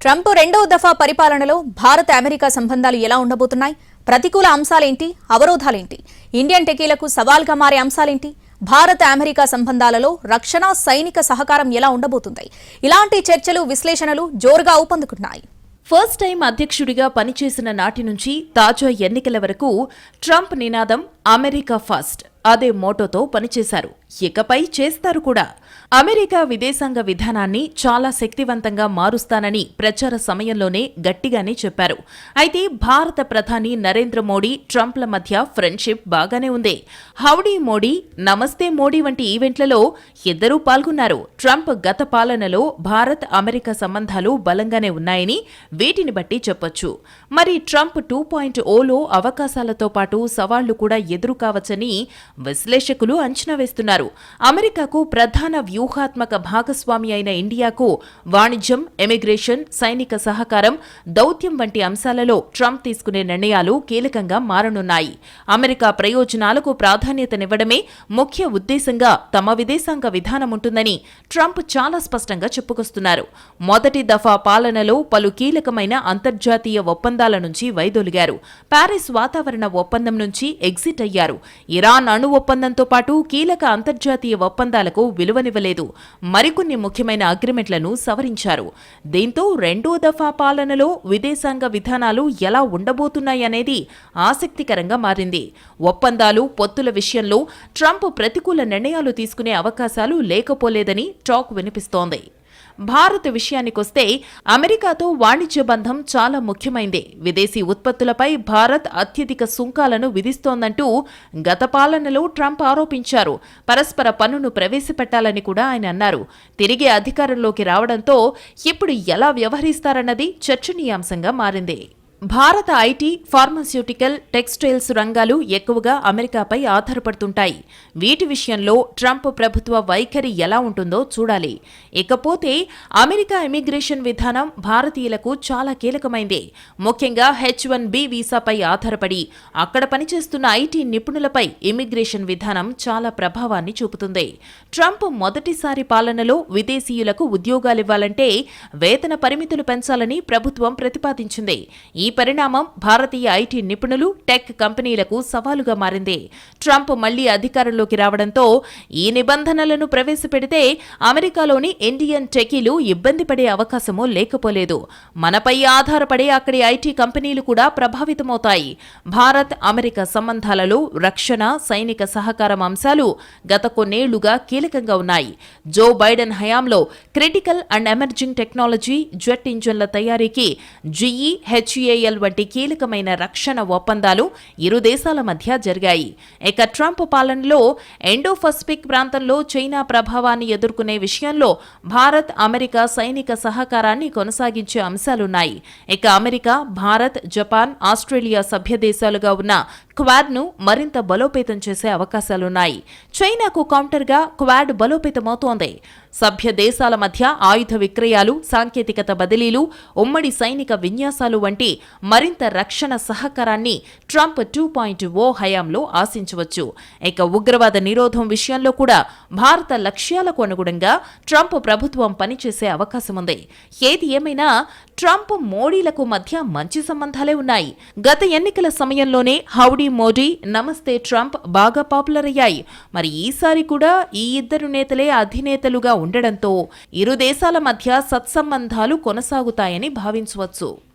Trump రెండవ దఫా పరిపాలనలో భారత్ అమెరికా సంబంధాలు ఎలా ఉండబోతున్నాయి? ప్రతికూల అంశాలేంటి? అవరోధాలేంటి? ఇండియన్ టెకీలకు సవాల్గా మారే అంశాలేంటి? భారత అమెరికా సంబంధాలలో రక్షణ సైనిక సహకారం ఎలా ఉండబోతుంది? ఇలాంటి చర్చలు విశ్లేషణలు జోరుగా ఊపందుకున్నాయి. ఫస్ట్ టైం అధ్యక్షుడిగా పనిచేసిన నాటి నుంచి తాజా ఎన్నికల వరకు ట్రంప్ నినాదం అమెరికా ఫస్ట్ అదే మోటోతో పనిచేశారు. ఇకపై చేస్తారు కూడా. అమెరికా విదేశాంగ విధానాన్ని చాలా శక్తివంతంగా మారుస్తానని ప్రచార సమయంలోనే గట్టిగానే చెప్పారు. అయితే భారత ప్రధాని నరేంద్ర మోడీ ట్రంప్ల మధ్య ఫ్రెండ్షిప్ బాగానే ఉంది. హౌడీ మోడీ, నమస్తే మోడీ వంటి ఈవెంట్లలో ఇద్దరూ పాల్గొన్నారు. ట్రంప్ గత పాలనలో భారత్ అమెరికా సంబంధాలు బలంగానే ఉన్నాయని వీటిని బట్టి చెప్పొచ్చు. మరి ట్రంప్ 2.0లో అవకాశాలతో పాటు సవాళ్లు కూడా ఎదురు కావచ్చని విశ్లేషకులు అంచనా వేస్తున్నారు. అమెరికాకు ప్రధాన వ్యూహాత్మక భాగస్వామి అయిన ఇండియాకు వాణిజ్యం, ఇమిగ్రేషన్, సైనిక సహకారం, దౌత్యం వంటి అంశాలలో ట్రంప్ తీసుకునే నిర్ణయాలు కీలకంగా మారనున్నాయి. అమెరికా ప్రయోజనాలకు ప్రాధాన్యతనివ్వడమే ముఖ్య ఉద్దేశంగా తమ విదేశాంగ విధానం ఉంటుందని ట్రంప్ చాలా స్పష్టంగా చెప్పుకొస్తున్నారు. మొదటి దఫా పాలనలో పలు కీలకమైన అంతర్జాతీయ ఒప్పందాల నుంచి వైదొలిగారు. ప్యారిస్ వాతావరణ ఒప్పందం నుంచి ఎగ్జిట్ అయ్యారు. ఇరాన్ అణు ఒప్పందంతో పాటు కీలక అంతర్జాతీయ ఒప్పందాలకు విలువనివ్వలేదు. మరికొన్ని ముఖ్యమైన అగ్రిమెంట్లను సవరించారు. దీంతో రెండో దఫా పాలనలో విదేశాంగ విధానాలు ఎలా ఉండబోతున్నాయనేది ఆసక్తికరంగా మారింది. ఒప్పందాలు, పొత్తుల విషయంలో ట్రంప్ ప్రతికూల నిర్ణయాలు తీసుకునే అవకాశాలు లేకపోలేదని టాక్ వినిపిస్తోంది. భారత్ విషయానికొస్తే అమెరికాతో వాణిజ్య బంధం చాలా ముఖ్యమైందే. విదేశీ ఉత్పత్తులపై భారత్ అత్యధిక సుంకాలను విధిస్తోందంటూ గత పాలనలో ట్రంప్ ఆరోపించారు. పరస్పర పన్నును ప్రవేశపెట్టాలని కూడా ఆయన అన్నారు. తిరిగి అధికారంలోకి రావడంతో ఇప్పుడు ఎలా వ్యవహరిస్తారన్నది చర్చనీయాంశంగా మారింది. భారత ఐటీ, ఫార్మాస్యూటికల్, టెక్స్టైల్స్ రంగాలు ఎక్కువగా అమెరికాపై ఆధారపడుతుంటాయి. వీటి విషయంలో ట్రంప్ ప్రభుత్వ వైఖరి ఎలా ఉంటుందో చూడాలి. ఇకపోతే అమెరికా ఇమిగ్రేషన్ విధానం భారతీయులకు చాలా కీలకమైంది. ముఖ్యంగా H-1B వీసాపై ఆధారపడి అక్కడ పనిచేస్తున్న ఐటీ నిపుణులపై ఇమిగ్రేషన్ విధానం చాలా ప్రభావాన్ని చూపుతుంది. ట్రంప్ మొదటిసారి పాలనలో విదేశీయులకు ఉద్యోగాలివ్వాలంటే వేతన పరిమితులు పెంచాలని ప్రభుత్వం ప్రతిపాదించింది. ఈ పరిణామం భారతీయ ఐటీ నిపుణులు, టెక్ కంపెనీలకు సవాలుగా మారింది. ట్రంప్ మళ్లీ అధికారంలోకి రావడంతో ఈ నిబంధనలను ప్రవేశపెడితే అమెరికాలోని ఇండియన్ టెకీలు ఇబ్బంది పడే అవకాశమూ లేకపోలేదు. మనపై ఆధారపడే అక్కడి ఐటీ కంపెనీలు కూడా ప్రభావితమవుతాయి. భారత్ అమెరికా సంబంధాలలో రక్షణ, సైనిక సహకారం అంశాలు గత కొన్నేళ్లుగా కీలకంగా ఉన్నాయి. జో బైడెన్ హయాంలో critical and emerging technology, jet ఇంజన్ల తయారీకి GE, HAL వంటి కీలకమైన రక్షణ ఒప్పందాలు ఇరు దేశాల మధ్య జరిగాయి. ఇక ట్రంప్ పాలనలో ఇండో పసిఫిక్ ప్రాంతంలో చైనా ప్రభావాన్ని ఎదుర్కొనే విషయంలో భారత్ అమెరికా సైనిక సహకారాన్ని కొనసాగించే అంశాలున్నాయి. ఇక అమెరికా, భారత్, జపాన్, ఆస్ట్రేలియా సభ్య దేశాలుగా ఉన్న క్వాడ్ను మరింత బలోపేతం చేసే అవకాశాలున్నాయి. చైనాకు కౌంటర్గా క్వాడ్ బలోపేతమవుతోంది. సభ్య దేశాల మధ్య ఆయుధ విక్రయాలు, సాంకేతికత బదిలీలు, ఉమ్మడి సైనిక విన్యాసాలు వంటి మరింత రక్షణ సహకారాన్ని ట్రంప్ 2.0 హయాంలో ఆశించవచ్చు. ఇక ఉగ్రవాద నిరోధం విషయంలో కూడా భారత లక్ష్యాలకు అనుగుణంగా ట్రంప్ ప్రభుత్వం పనిచేసే అవకాశముంది. ఏది ఏమైనా ట్రంప్, మోడీలకు మధ్య మంచి సంబంధాలే ఉన్నాయి. గత ఎన్నికల సమయంలోనే హౌడీ మోడీ, నమస్తే ట్రంప్ బాగా పాపులర్ అయ్యాయి. మరి ఈసారి కూడా ఈ ఇద్దరు నేతలే అధినేతలుగా ఉండడంతో ఇరు దేశాల మధ్య సత్సంబంధాలు కొనసాగుతాయని భావించవచ్చు.